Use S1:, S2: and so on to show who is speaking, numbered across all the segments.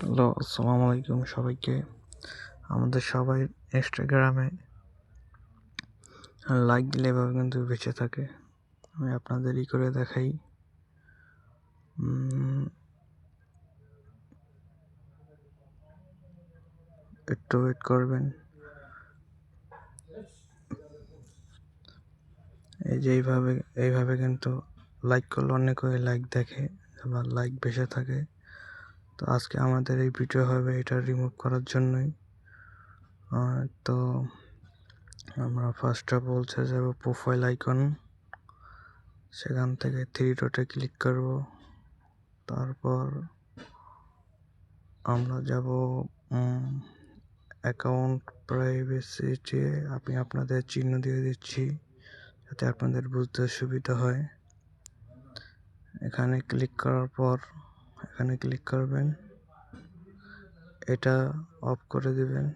S1: Hello, আসসালামু আলাইকুম সবাইকে। আমাদের সবাই ইনস্টাগ্রামে লাইক দিলে এভাবে কিন্তু বেঁচে থাকে। আমি আপনাদেরই করে দেখাই। একটু ওয়েট করবেন। এই যে এইভাবে কিন্তু লাইক করলে অনেকে লাইক দেখে বা লাইক বেঁচে থাকে। তো আজকে আমাদের এই ভিডিও হবে এটা রিমুভ করার জন্যই। তো আমরা ফার্স্ট অফ অল যাব প্রোফাইল আইকন, সেখান থেকে 3 ডটে ক্লিক করব। তারপর আমরা যাব অ্যাকাউন্ট প্রাইভেসিতে। আমি আপনাদের চিহ্ন দিয়ে দিচ্ছি যাতে আপনাদের বুঝতে সুবিধা হয়। এখানে ক্লিক করার পর এখানে ক্লিক করবেন, এটা অফ করে দিবেন।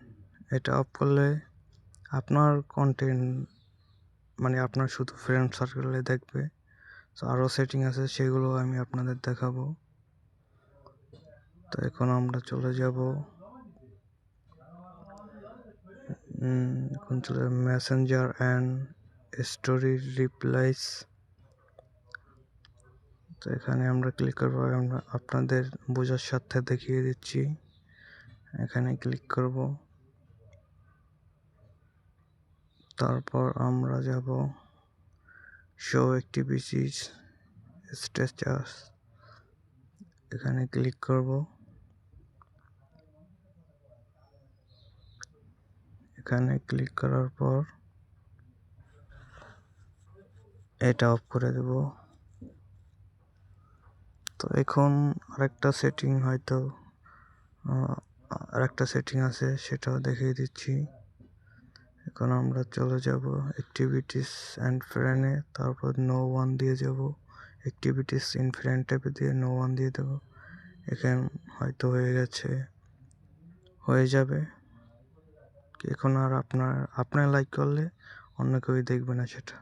S1: এটা অফ করলে আপনার কন্টেন্ট মানে আপনার শুধু ফ্রেন্ড সার্কেলে দেখবে। তো আরও সেটিং আছে, সেগুলো আমি আপনাদের দেখাবো। তো এখন আমরা চলে যাব মেসেঞ্জার অ্যান্ড স্টোরি রিপ্লাইস। তো এখানে আমরা ক্লিক করবো। আমরা আপনাদের বোঝার সাথে দেখিয়ে দিচ্ছি। এখানে ক্লিক করব। তারপর আমরা যাব শো অ্যাক্টিভিটিস স্ট্যাটাস, এখানে ক্লিক করব। এখানে ক্লিক করার পর এটা অফ করে দেব। তো এখন আরেকটা সেটিং আছে, সেটাও দেখিয়ে দিচ্ছি। এখন আমরা চলে যাব অ্যাক্টিভিটিস অ্যান্ড ফ্রেন্ডে, তারপর নো ওয়ান দিয়ে যাব। অ্যাক্টিভিটিস ইন ফ্রেন্ড ট্যাবে দিয়ে নো ওয়ান দিয়ে দেব। এখানে হয়তো হয়ে যাবে। এখন আর আপনার লাইক করলে অন্য কেউ দেখবে না সেটা।